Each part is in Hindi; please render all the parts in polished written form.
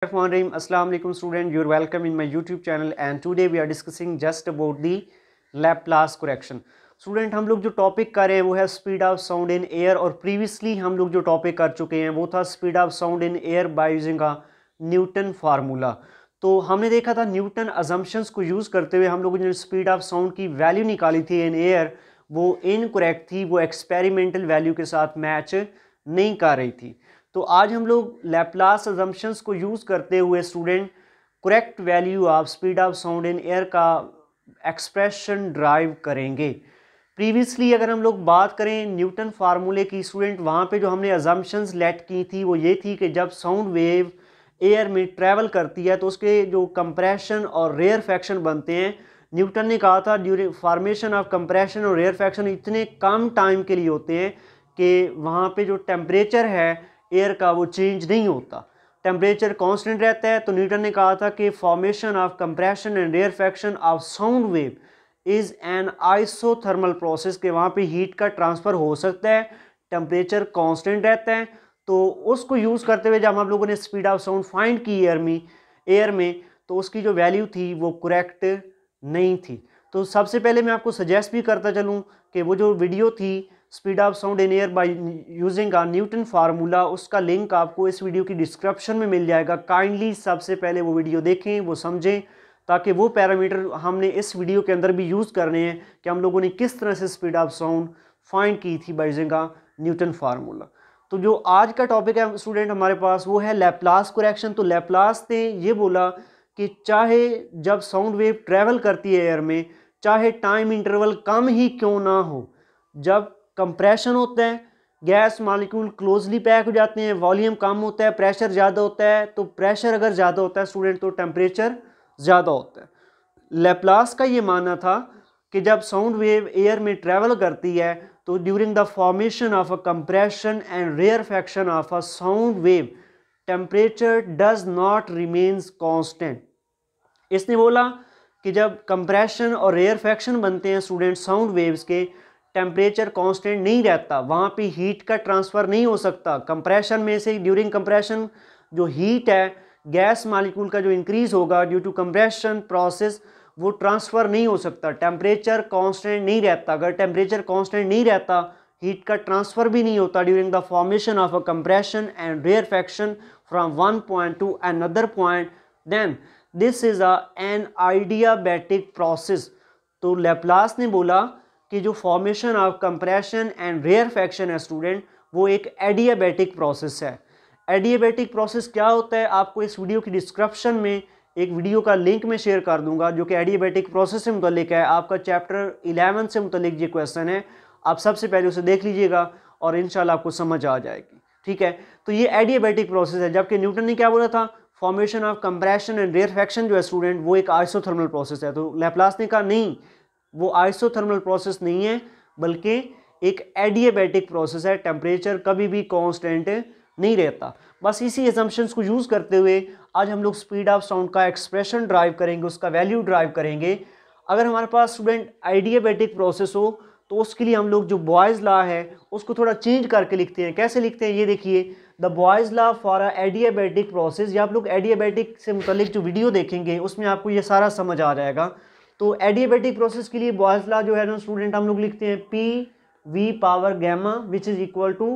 Assalamu alaikum student, you're welcome in my YouTube channel and today we are discussing just about the Laplace correction. Student हम लोग जो टॉपिक कर रहे हैं वो है speed of sound in air और प्रीवियसली हम लोग जो टॉपिक कर चुके हैं वो था speed of sound in air by using a Newton formula. तो हमने देखा था न्यूटन अजम्पशंस को यूज़ करते हुए हम लोगों ने स्पीड ऑफ साउंड की वैल्यू निकाली थी इन एयर, वो इनकरेक्ट थी, वो एक्सपेरिमेंटल वैल्यू के साथ मैच नहीं कर रही थी। तो आज हम लोग लैप्लास अजम्पशंस को यूज़ करते हुए student correct value of speed of sound in air का एक्सप्रेशन ड्राइव करेंगे। प्रीवियसली अगर हम लोग बात करें न्यूटन फार्मूले की स्टूडेंट, वहाँ पे जो हमने अजम्पशंस लेट की थी वो ये थी कि जब साउंड वेव एयर में ट्रैवल करती है तो उसके जो कंप्रेशन और रेयरफैक्शन बनते हैं, न्यूटन ने कहा था ड्यूरिंग फॉर्मेशन ऑफ कंप्रेशन और रेयरफैक्शन इतने कम टाइम के लिए होते हैं कि वहाँ पे जो टेम्परेचर है एयर का वो चेंज नहीं होता, टेम्परेचर कांस्टेंट रहता है। तो न्यूटन ने कहा था कि formation of compression and rarefaction of sound wave is an isothermal process, के वहाँ पे हीट का ट्रांसफ़र हो सकता है, टेम्परेचर कांस्टेंट रहता है। तो उसको यूज़ करते हुए जब हम लोगों ने स्पीड ऑफ साउंड फाइंड की एयर में तो उसकी जो वैल्यू थी वो करेक्ट नहीं थी। तो सबसे पहले मैं आपको सजेस्ट भी करता चलूँ कि वो जो वीडियो थी speed of sound in air by using a Newton formula, उसका लिंक आपको इस वीडियो की डिस्क्रिप्शन में मिल जाएगा। काइंडली सबसे पहले वो वीडियो देखें, वो समझें, ताकि वो पैरामीटर हमने इस वीडियो के अंदर भी यूज़ करने हैं कि हम लोगों ने किस तरह से स्पीड ऑफ साउंड फाइंड की थी by using a Newton formula. तो जो आज का टॉपिक है स्टूडेंट हमारे पास वो है लैप्लास करेक्शन। तो लैप्लास ने ये बोला कि चाहे जब साउंड वेव ट्रैवल करती है एयर में, चाहे टाइम इंटरवल कम ही क्यों ना हो, जब कंप्रेशन होता है गैस मॉलिक्यूल क्लोजली पैक हो जाते हैं, वॉल्यूम कम होता है, प्रेशर ज़्यादा होता है, तो प्रेशर अगर ज़्यादा होता है स्टूडेंट तो टेम्परेचर ज़्यादा होता है। लैप्लास का ये मानना था कि जब साउंड वेव एयर में ट्रैवल करती है तो during the formation of a compression and rarefaction of a sound wave temperature does not remains constant. इसने बोला कि जब कंप्रेशन और रेयरफैक्शन बनते हैं स्टूडेंट साउंड वेव्स के, टेम्परेचर कांस्टेंट नहीं रहता, वहाँ पे हीट का ट्रांसफ़र नहीं हो सकता। कंप्रेशन में से ड्यूरिंग कंप्रेशन जो हीट है गैस मॉलिक्यूल का जो इंक्रीज़ होगा ड्यू टू कंप्रेशन प्रोसेस वो ट्रांसफ़र नहीं हो सकता, टेम्परेचर कांस्टेंट नहीं रहता। अगर टेम्परेचर कांस्टेंट नहीं रहता हीट का ट्रांसफ़र भी नहीं होता during the formation of a compression and rarefaction from one point to another point, then this is an adiabatic process. तो लैप्लास ने बोला कि जो formation of compression and rarefaction है स्टूडेंट वो एक एडियाबैटिक प्रोसेस है। एडियाबैटिक प्रोसेस क्या होता है आपको इस वीडियो की डिस्क्रिप्शन में एक वीडियो का लिंक में शेयर कर दूंगा जो कि एडियाबैटिक प्रोसेस से मुतल्लिक है। आपका चैप्टर 11 से मुतल्लिक ये क्वेश्चन है, आप सबसे पहले उसे देख लीजिएगा और इंशाल्लाह आपको समझ आ जाएगी। ठीक है, तो ये एडियाबैटिक प्रोसेस है। जबकि न्यूटन ने क्या बोला था, formation of compression and rarefaction जो है स्टूडेंट वो एक आइसोथर्मल प्रोसेस है। तो लैप्लास ने कहा नहीं, वो आइसोथर्मल प्रोसेस नहीं है बल्कि एक एडियाबैटिक प्रोसेस है, टेम्परेचर कभी भी कांस्टेंट नहीं रहता। बस इसी असम्पशंस को यूज़ करते हुए आज हम लोग स्पीड ऑफ साउंड का एक्सप्रेशन ड्राइव करेंगे, उसका वैल्यू ड्राइव करेंगे। अगर हमारे पास स्टूडेंट आइडियाबैटिक प्रोसेस हो तो उसके लिए हम लोग जो बॉयज़ लॉ है उसको थोड़ा चेंज करके लिखते हैं। कैसे लिखते हैं ये देखिए, the boys law for a adiabatic process. या आप लोग एडियाबैटिक से मुतल्लिक जो वीडियो देखेंगे उसमें आपको ये सारा समझ आ जाएगा। तो एडियाबैटिक प्रोसेस के लिए बॉयज़ लॉ जो है ना स्टूडेंट हम लोग लिखते हैं P V power gamma which is equal to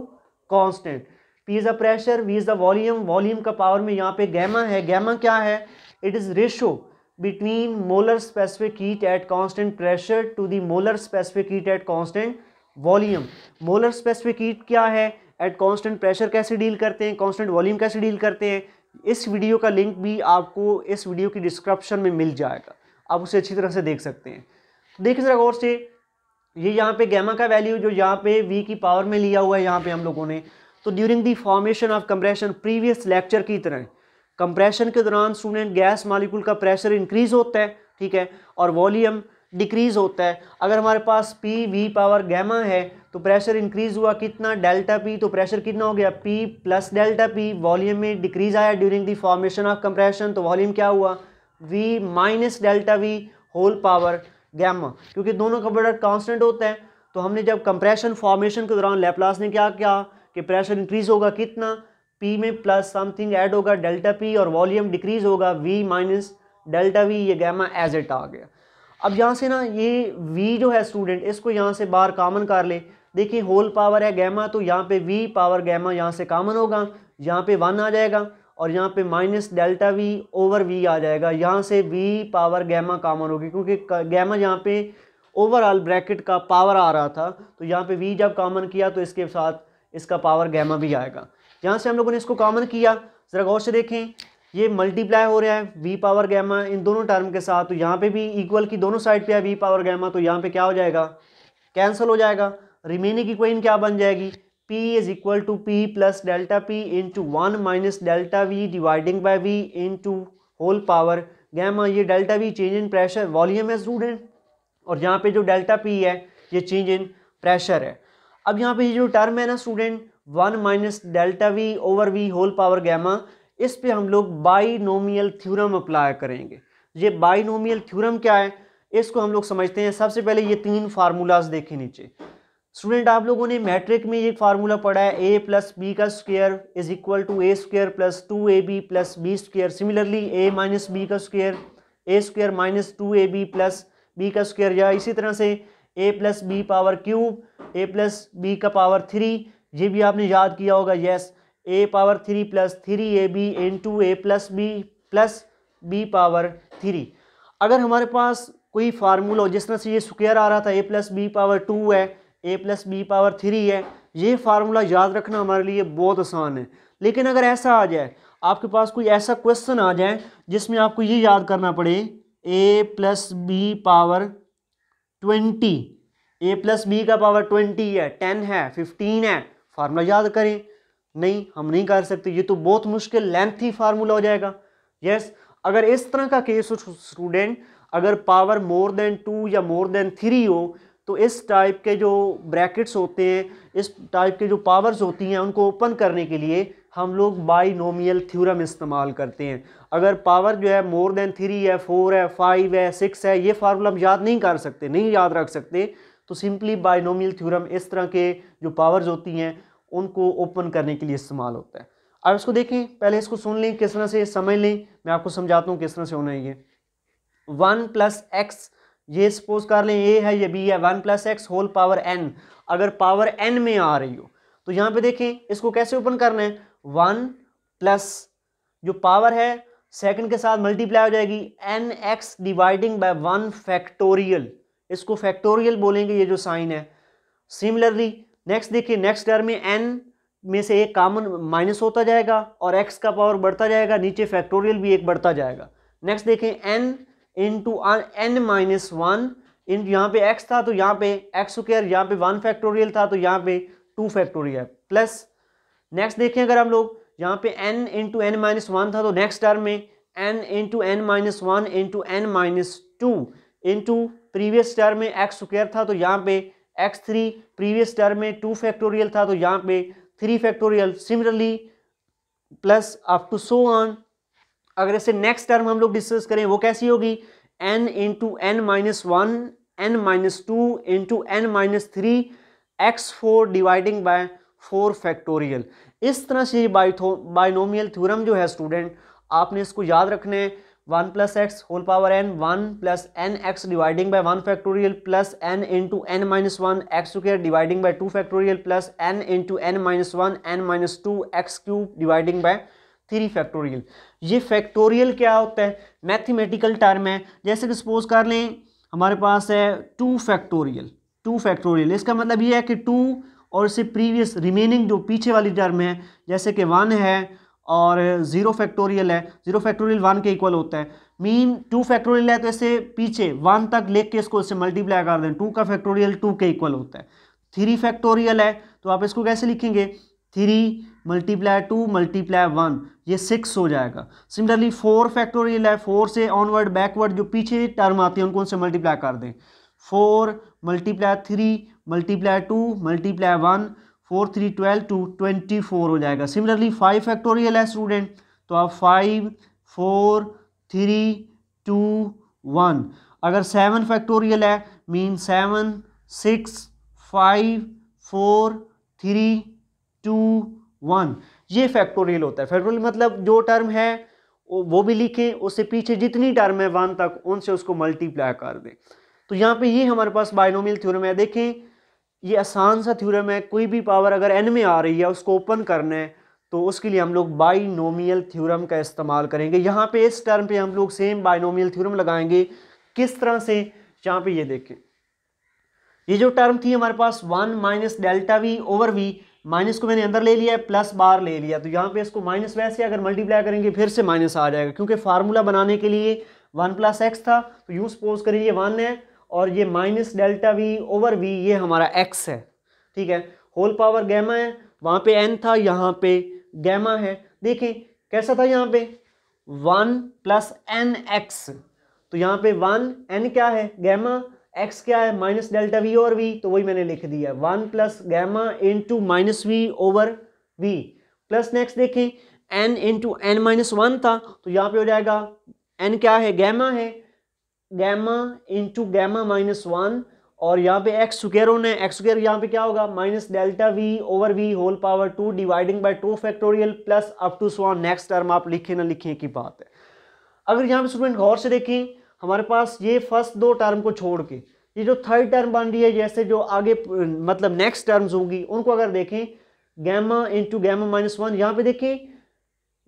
constant. P is the pressure, V is the volume, volume का पावर में यहाँ पे गैमा है। गैमा क्या है, it is ratio between molar specific heat at constant pressure to the molar specific heat at constant volume. Molar specific heat क्या है, एट कांस्टेंट प्रेशर कैसे डील करते हैं, कांस्टेंट वॉल्यूम कैसे डील करते हैं। इस वीडियो का लिंक भी आपको इस वीडियो की डिस्क्रिप्शन में मिल जाएगा, आप उसे अच्छी तरह से देख सकते हैं। देखिए जरा गौर से, ये यहाँ पे गैमा का वैल्यू जो यहाँ पे v की पावर में लिया हुआ है यहाँ पे हम लोगों ने, तो during the formation of compression, previous lecture की तरह कंप्रेशन के दौरान स्टूडेंट गैस मॉलिक्यूल का प्रेशर इंक्रीज होता है, ठीक है, और वॉल्यूम डिक्रीज होता है। अगर हमारे पास पी वी पावर गैमा है तो प्रेशर इंक्रीज हुआ कितना, डेल्टा पी, तो प्रेशर कितना हो गया P plus delta P. Volume में डिक्रीज आया during the formation of compression, तो वॉल्यूम क्या हुआ V minus delta V whole power gamma, क्योंकि दोनों का प्रोडक्ट कांस्टेंट होता है। तो हमने जब कंप्रेशन फॉर्मेशन के दौरान लैप्लास ने क्या किया कि प्रेशर इंक्रीज होगा कितना पी में प्लस समथिंग ऐड होगा डेल्टा पी और वॉल्यूम डिक्रीज होगा वी माइनस डेल्टा वी, ये गैमा एज इट आ गया। अब यहाँ से ना ये v जो है स्टूडेंट, इसको यहाँ से बाहर कॉमन कर ले। देखिए होल पावर है गैमा, तो यहाँ पे v पावर गैमा यहाँ से कॉमन होगा, यहाँ पे 1 आ जाएगा और यहाँ पे minus delta v over v आ जाएगा। यहाँ से v पावर गैमा कॉमन होगी क्योंकि गैमा यहाँ पे ओवरऑल ब्रैकेट का पावर आ रहा था, तो यहाँ पे v जब कॉमन किया तो इसके साथ इसका पावर गैमा भी आएगा। यहाँ से हम लोगों ने इसको कॉमन किया, ज़रा गौर से देखें ये मल्टीप्लाई हो रहा है v पावर गैमा इन दोनों टर्म के साथ, तो यहाँ पे भी इक्वल की दोनों साइड पे है v पावर गैमा, तो यहाँ पे क्या हो जाएगा, कैंसिल हो जाएगा। रिमेनिंग इक्वेशन क्या बन जाएगी, p is equal to p plus delta p into 1 minus delta v dividing by v into whole power gamma. ये delta v change in pressure volume है स्टूडेंट, और यहाँ पे जो डेल्टा p है ये चेंज इन प्रेशर है। अब यहाँ पे ये जो टर्म है ना student 1 minus delta v over v whole power gamma, इस पे हम लोग बाइनोमियल थ्योरम अप्लाई करेंगे। ये बाइनोमियल थ्योरम क्या है इसको हम लोग समझते हैं। सबसे पहले ये 3 फार्मूलाज देखें नीचे। स्टूडेंट आप लोगों ने मैट्रिक में ये फार्मूला पढ़ा है a प्लस बी का square is equal to A square plus 2ab plus B square. Similarly a minus B का square A square minus 2ab plus B का स्क्वायर, या इसी तरह से a plus B power cube a plus B का पावर 3, ये भी आपने याद किया होगा। Yes, a power 3 plus 3ab into a plus B power 3। अगर हमारे पास कोई फार्मूला हो जिस तरह से ये स्क्वायर आ रहा था a प्लस बी पावर 2 है, a प्लस बी पावर 3 है, ये फार्मूला याद रखना हमारे लिए बहुत आसान है। लेकिन अगर ऐसा आ जाए, आपके पास कोई ऐसा क्वेश्चन आ जाए जिसमें आपको ये याद करना पड़े a plus B power 20, a plus B का पावर 20 है, 10 है, 15 है, फार्मूला याद करें। नहीं, हम नहीं कर सकते, ये तो बहुत मुश्किल लेंथी फार्मूला हो जाएगा। यस, अगर इस तरह का केस हो स्टूडेंट, अगर पावर मोर देन 2 या मोर देन 3 हो, तो इस टाइप के जो ब्रैकेट्स होते हैं, इस टाइप के जो पावर्स होती हैं, उनको ओपन करने के लिए हम लोग बाइनोमियल थ्योरम इस्तेमाल करते हैं। अगर पावर जो है मोर देन 3 है, 4 है, 5 है, 6 है, ये फार्मूला हम याद नहीं कर सकते, नहीं याद रख सकते, तो सिंपली बाइनोमियल थ्योरम इस तरह के जो पावर्स होती हैं उनको ओपन करने के लिए इस्तेमाल होता है। अब इसको देखें, पहले इसको सुन लें, किस तरह से समझ लें, मैं आपको समझाता हूँ किस तरह से होना है। ये 1 प्लस एक्स, ये सपोज कर लें a है, ये b है, 1 plus X whole power n। अगर पावर n में आ रही हो तो यहाँ पे देखें इसको कैसे ओपन करना है, 1 प्लस जो पावर है सेकंड के साथ मल्टीप्लाई हो जाएगी nx डिवाइडिंग बाय 1 फैक्टोरियल, इसको फैक्टोरियल बोलेंगे, ये जो साइन है। सिमिलरली नेक्स्ट देखिए, नेक्स्ट टर्म में n में से एक कॉमन माइनस होता जाएगा और x का पावर बढ़ता जाएगा, नीचे फैक्टोरियल भी एक बढ़ता जाएगा। नेक्स्ट देखें n इंटू n माइनस 1, इन यहाँ पे x था तो यहाँ पे x स्क्वायर, यहाँ पे 1 फैक्टोरियल था तो यहाँ पे 2 फैक्टोरियल प्लस। नेक्स्ट देखें अगर हम लोग यहाँ पे n इंटू n माइनस 1 था तो नेक्स्ट टर्म में n into n minus 1 into n minus 2 into previous term में x स्क्वायर था तो यहाँ पे x3, प्रीवियस टर्म में 2 फैक्टोरियल था तो यहाँ पे 3 factorial. Similarly plus up to so on. अगर इसे नेक्स्ट टर्म हम लोग डिस्कस करें वो कैसी होगी, n into n minus 1 n minus 2 into n minus 3 x4 dividing by 4 factorial. इस तरह से बाइनोमियल थ्योरम जो है स्टूडेंट, आपने इसको याद रखना है। 1 plus X whole power n, 1 plus N X dividing by 1 factorial plus n into n minus 1 X square dividing by 2 factorial plus n into n minus 1 n minus 2 X cube dividing by 3 factorial. ये फैक्टोरियल क्या होता है, मैथमेटिकल टर्म है। जैसे कि सपोज कर लें हमारे पास है 2 फैक्टोरियल, इसका मतलब ये है कि 2 और इससे प्रीवियस रिमेनिंग जो पीछे वाली टर्म है, जैसे कि 1 है और 0 फैक्टोरियल है, 0 फैक्टोरियल 1 के इक्वल होता है। मीन 2 फैक्टोरियल है तो इससे पीछे 1 तक लेके के इसको इससे मल्टीप्लाई कर दें, 2 का फैक्टोरियल 2 के इक्वल होता है। 3 फैक्टोरियल है तो आप इसको कैसे लिखेंगे, 3 मल्टीप्लाई 2 मल्टीप्लाई 1, ये 6 हो जाएगा। सिमिलरली 4 फैक्टोरियल है, 4 से ऑनवर्ड बैकवर्ड जो पीछे टर्म आती है उनको उनसे मल्टीप्लाई कर दें। 4 मल्टीप्लाई 3 मल्टीप्लाई 2 मल्टीप्लाई 1, 4 3 12 2 24 हो जाएगा। सिमिलरली 5 फैक्टोरियल है स्टूडेंट, तो आप 5 4 3 2 1। अगर 7 फैक्टोरियल है मीन 7 6 5 4 3 2 1। ये फैक्टोरियल होता है। फैक्टोरियल मतलब जो टर्म है वो भी लिखें, उससे पीछे जितनी टर्म है 1 तक उनसे उसको मल्टीप्लाई कर दें। तो यहाँ पे ये हमारे पास बाइनोमियल थ्योरम है। देखें ये आसान सा थ्योरम है, कोई भी पावर अगर n में आ रही है उसको ओपन करना है तो उसके लिए हम लोग बाइनोमियल थ्योरम का इस्तेमाल करेंगे। यहाँ पे इस टर्म पे हम लोग सेम बाइनोमियल थ्योरम लगाएंगे। किस तरह से, यहाँ पे ये देखें, ये जो टर्म थी हमारे पास 1 minus delta V over V, minus को मैंने अंदर ले लिया है, प्लस बार ले लिया, तो यहाँ पे इसको माइनस वैसे अगर मल्टीप्लाई करेंगे फिर से माइनस आ जाएगा, क्योंकि फार्मूला बनाने के लिए 1 प्लस एक्स था, तो यूँ सपोज करिए ये 1 है और ये minus delta V over V ये हमारा x है, ठीक है। होल पावर गैमा है, वहाँ पे n था, यहाँ पे गैमा है। देखिए कैसा था यहाँ पे 1 प्लस एन एक्स, तो यहाँ पे 1 n क्या है गैमा, x क्या है minus delta V over V, तो वही मैंने लिख दिया 1 plus gamma into minus V over V, plus next देखें n इंटू एन माइनस 1 था, तो यहाँ पे हो जाएगा n क्या है गैमा है, गैमा इंटू गैमा माइनस 1, और यहाँ पे एक्स स्क्वायर होना है, एक्स स्क्वायर यहाँ पे क्या होगा minus delta V over V whole power 2 dividing by 2 factorial plus up to so next term, आप लिखे ना लिखे की बात है। अगर यहाँ पे स्टूडेंट गौर से देखें हमारे पास ये फर्स्ट दो टर्म को छोड़ के ये जो थर्ड टर्म बन रही है, जैसे जो आगे मतलब नेक्स्ट टर्म्स होंगी उनको अगर देखें गैमा इंटू गैमा माइनस 1, यहाँ पे देखें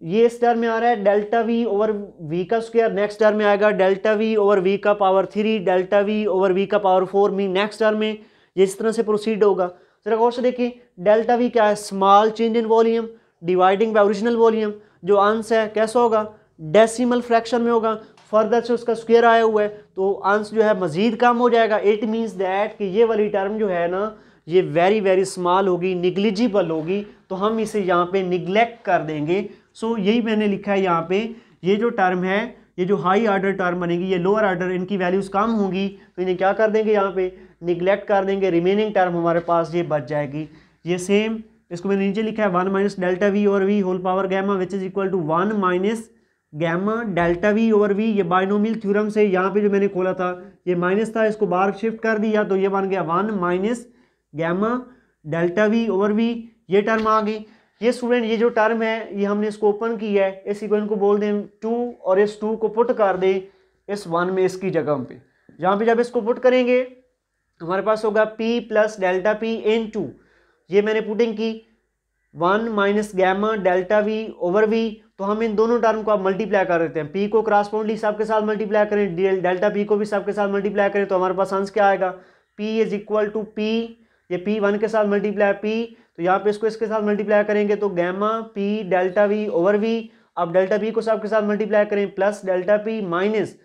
ये इस टर्म में आ रहा है डेल्टा वी ओवर वी का स्क्वायर, नेक्स्ट टर्म में आएगा डेल्टा वी ओवर वी का power 3, delta V over V का पावर 4, मीन नेक्स्ट टर्म में ये इस तरह से प्रोसीड होगा। जरा गौर से देखिए डेल्टा वी क्या है small change in volume dividing by original volume, जो अंश है कैसा होगा डेसिमल फ्रैक्शन में होगा, फर्दर से उसका स्क्वायर आया हुआ है तो अंश जो है मजीद कम हो जाएगा। इट मीन्स दैट कि ये वाली टर्म जो है ना ये वेरी वेरी स्मॉल होगी, निग्लिजिबल होगी, तो हम इसे यहाँ पे निगलेक्ट कर देंगे। सो यही मैंने लिखा है यहाँ पे, ये जो टर्म है ये जो हाई ऑर्डर टर्म बनेगी ये लोअर ऑर्डर इनकी वैल्यूज कम होंगी, तो इन्हें क्या कर देंगे यहाँ पे निगलेक्ट कर देंगे, रिमेनिंग टर्म हमारे पास ये बच जाएगी। ये सेम इसको मैंने नीचे लिखा है 1 minus delta V over V whole power gamma which is equal to 1 minus gamma delta V over V. ये बाइनोमियल थ्योरम से यहाँ पे जो मैंने खोला था ये माइनस था, इसको बाहर शिफ्ट कर दिया तो ये बन गया 1 minus gamma delta V over V, ये टर्म आ गई। ये स्टूडेंट ये जो टर्म है ये हमने इसको ओपन किया है, इस इक्वेशन को बोल दें 2 और इस 2 को पुट कर दें इस 1 में इसकी जगह पे, यहाँ पे जब इसको पुट करेंगे हमारे पास होगा p प्लस डेल्टा पी इन 2, ये मैंने पुटिंग की 1 minus gamma delta V over V, तो हम इन दोनों टर्म को आप मल्टीप्लाई कर देते हैं, p को क्रॉसपोंडली सबके साथ मल्टीप्लाई करें, डेल्टा p को भी सबके साथ मल्टीप्लाई करें, तो हमारे पास आंसर क्या आएगा p is equal to p, ये p 1 के साथ मल्टीप्लाई p, तो यहाँ पे इसको इसके साथ मल्टीप्लाई करेंगे तो gamma p delta v over v, अब डेल्टा p को सबके साथ मल्टीप्लाई करें plus delta p minus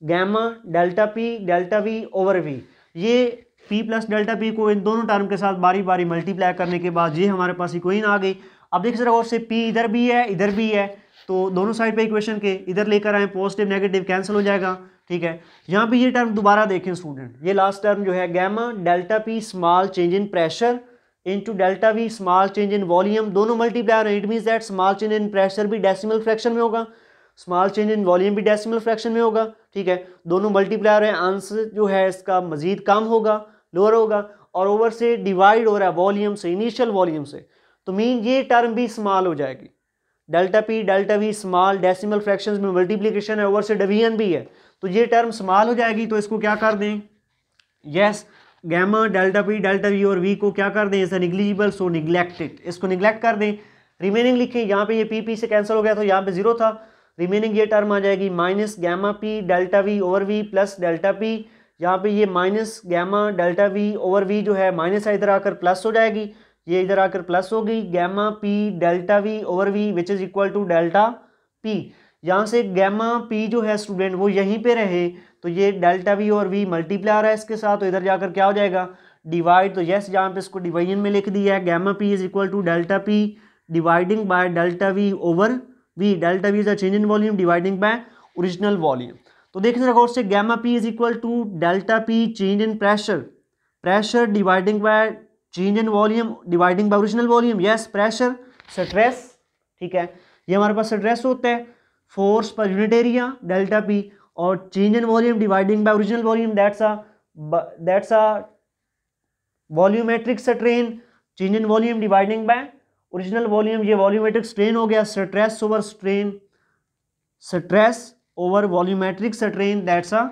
gamma delta v over v, ये p प्लस डेल्टा p को इन दोनों टर्म के साथ बारी बारी मल्टीप्लाई करने के बाद ये हमारे पास इक्वेशन आ गई। अब देखिए जरा और से p इधर भी है इधर भी है, तो दोनों साइड पे इक्वेशन के इधर लेकर आए, पॉजिटिव नेगेटिव कैंसिल हो जाएगा, ठीक है। यहाँ पे ये टर्म दोबारा देखें स्टूडेंट, ये लास्ट टर्म जो है gamma delta p small change in pressure into delta V small change in volume, दोनों मल्टीप्लाई है, it means that small change in pressure भी डेसिमल फ्रैक्शन में होगा, स्मॉल चेंज इन वॉल्यूम भी डेसिमल फ्रैक्शन में होगा, ठीक है। दोनों मल्टीप्लाई है, आंसर जो है इसका मजीद कम होगा लोअर होगा, और ओवर से डिवाइड हो रहा है वॉल्यूम से, इनिशियल वॉल्यूम से, तो मीन ये टर्म भी स्मॉल हो जाएगी, delta P delta V small decimal fractions में मल्टीप्लिकेशन है, ओवर से डिवीजन भी है, तो ये टर्म स्मॉल हो जाएगी, तो इसको क्या कर दें yes gamma delta P delta V और वी को क्या कर दें इज निग्लिजिबल, सो निग्लेक्टेड, इसको निग्लेक्ट कर दें। रिमेनिंग लिखें, यहाँ पे ये पी पी से कैंसिल हो गया तो यहाँ पे 0 था, रिमेनिंग ये टर्म आ जाएगी minus gamma P delta V over V plus delta P, यहाँ पे ये minus gamma delta V over V जो है माइनस है इधर आकर प्लस हो जाएगी, ये इधर आकर प्लस हो गई, gamma P delta V over V which is equal to delta P, यहाँ से गैमा पी जो है स्टूडेंट वो यहीं पे रहे, तो ये डेल्टा वी और वी मल्टीप्लाई आ रहा है इसके साथ, तो इधर जाकर क्या हो जाएगा डिवाइड, तो यस यहाँ पे इसको डिवीजन में लिख दिया है, gamma P is equal to delta P dividing by delta V over V, delta V is a change in volume dividing by original volume. तो देखिए जरा गौर से gamma P is equal to delta P change in pressure, pressure dividing by change in volume dividing by original volume, yes pressure stress, ठीक है, ये हमारे पास स्ट्रेस होता है, force per unit area delta P, और change in volume dividing by original volume that's a volumetric strain, change in volume dividing by original volume, ये वॉल्यूमेट्रिक स्ट्रेन हो गया, stress over strain, stress over volumetric strain, that's a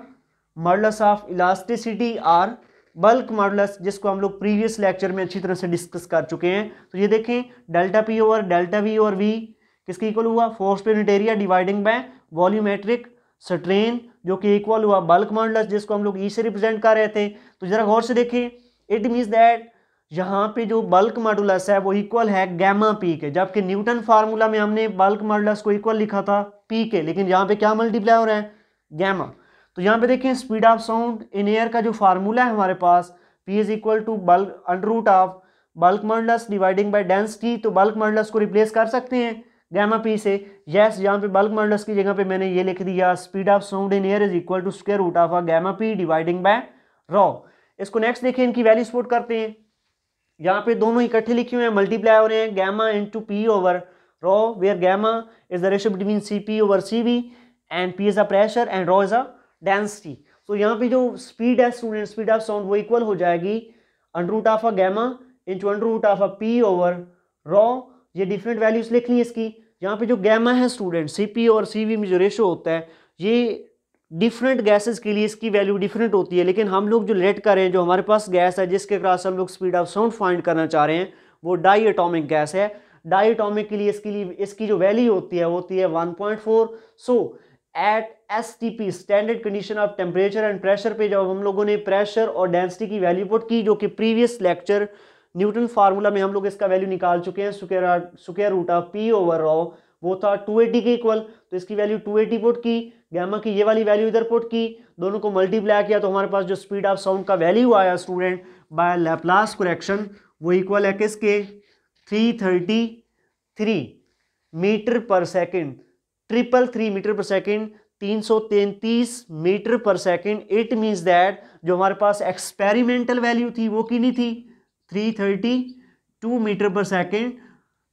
modulus of elasticity or bulk modulus, जिसको हम लोग प्रीवियस लेक्चर में अच्छी तरह से डिस्कस कर चुके हैं। तो ये देखें delta P over delta V और वी किसके इक्वल हुआ, force per unit area dividing by volumetric strain, जो कि इक्वल हुआ बल्क मॉडुलस, जिसको हम लोग ई से रिप्रेजेंट कर रहे थे। तो जरा गौर से देखें, इट मीन्स दैट यहाँ पे जो बल्क मॉडुलस है वो इक्वल है गैमा पी के, जबकि न्यूटन फार्मूला में हमने बल्क मॉडुलस को इक्वल लिखा था पी के, लेकिन यहाँ पे क्या मल्टीप्लाई हो रहा है, गैमा। तो यहाँ पे देखें speed of sound in air का जो फार्मूला है हमारे पास, P is equal to bulk under root of bulk modulus dividing by density. तो बल्क मॉडुलस को रिप्लेस कर सकते हैं गैमा पी से, यस। यहाँ पे बल्क मॉडुलस की जगह पे मैंने ये लिख दिया speed of sound in air is equal to square root of gamma P dividing by rho. इसको नेक्स्ट देखें, इनकी वैल्यू पुट करते हैं। यहाँ पे दोनों इकट्ठे लिखे हुए हैं, मल्टीप्लाई हो रहे हैं, gamma into P over rho, where gamma is the ratio between C P over C V and P is a pressure and rho is a density. तो यहाँ पे जो स्पीड है स्टूडेंट, स्पीड ऑफ साउंड, वो इक्वल हो जाएगी under root of gamma into under root of P over rho. ये डिफरेंट वैल्यूज लिख ली इसकी। यहाँ पे जो गैमा है स्टूडेंट, सी पी और सी वी में जो रेशो होता है, ये डिफरेंट गैसेस के लिए इसकी वैल्यू डिफरेंट होती है, लेकिन हम लोग जो लेट कर रहे हैं, जो हमारे पास गैस है जिसके क्रॉस हम लोग स्पीड ऑफ साउंड फाइंड करना चाह रहे हैं, वो डाई एटॉमिक गैस है। डाई एटॉमिक के लिए इसकी जो वैल्यू होती है 1.4। So at STP standard condition of temperature and pressure पे जब हम लोगों ने प्रेशर और डेंसिटी की वैल्यू पुट की, जो कि प्रीवियस लेक्चर न्यूटन फार्मूला में हम लोग इसका वैल्यू निकाल चुके हैं, square root of P over rho, वो था 280 के इक्वल। तो इसकी वैल्यू 280 पुट की, गैमा की ये वाली वैल्यू इधर पुट की, दोनों को मल्टीप्लाई किया, तो हमारे पास जो स्पीड ऑफ साउंड का वैल्यू आया स्टूडेंट बाय लैप्लास करेक्शन, वो इक्वल है किसके, 333 मीटर पर सेकेंड, 333 मीटर पर सेकेंड, 333 मीटर पर सेकेंड। इट मीन्स दैट जो हमारे पास एक्सपेरिमेंटल वैल्यू थी वो कितनी थी, 332 मीटर पर सेकेंड।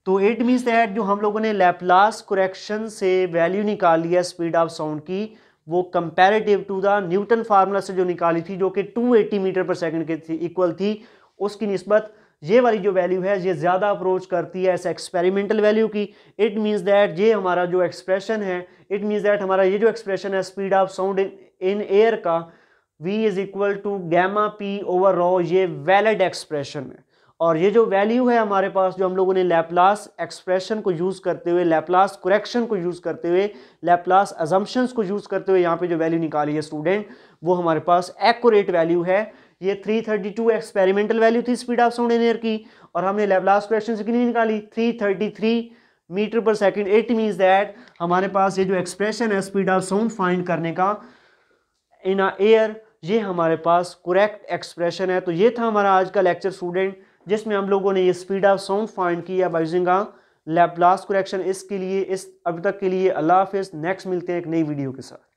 तो इट मीन्स दैट जो हम लोगों ने लैप्लास करेक्शन से वैल्यू निकाली है स्पीड ऑफ साउंड की, वो comparative to the Newton formula से जो निकाली थी, जो कि 280 मीटर पर सेकंड के इक्वल थी, उसकी निस्बत ये वाली जो वैल्यू है ये ज़्यादा अप्रोच करती है ऐसे एक्सपेरिमेंटल वैल्यू की। इट मीन्स दैट ये हमारा जो एक्सप्रेशन है, इट मीन्स दैट हमारा ये जो एक्सप्रेशन है speed of sound in air का, V is equal to gamma P over rho, ये वैलिड एक्सप्रेशन है। और ये जो वैल्यू है हमारे पास, जो हम लोगों ने लैप्लास एक्सप्रेशन को यूज़ करते हुए, लैप्लास करेक्शन को यूज़ करते हुए, लैप्लास अजम्पशंस को यूज़ करते हुए यहाँ पे जो वैल्यू निकाली है स्टूडेंट, वो हमारे पास एक्यूरेट वैल्यू है। ये 332 एक्सपेरिमेंटल वैल्यू थी speed of sound in air की, और हमने लैप्लास करेक्शन से कितनी निकाली, 333 मीटर पर सेकेंड। इट मीन्स दैट हमारे पास ये जो एक्सप्रेशन है स्पीड ऑफ साउंड फाइंड करने का इन अ एयर, ये हमारे पास करेक्ट एक्सप्रेशन है। तो ये था हमारा आज का लेक्चर स्टूडेंट, जिसमें हम लोगों ने ये स्पीड ऑफ साउंड फाइंड किया बाय यूजिंग लैप्लास करेक्शन। इसके लिए अभी तक के लिए अल्लाह हाफिज़। नेक्स्ट मिलते हैं एक नई वीडियो के साथ।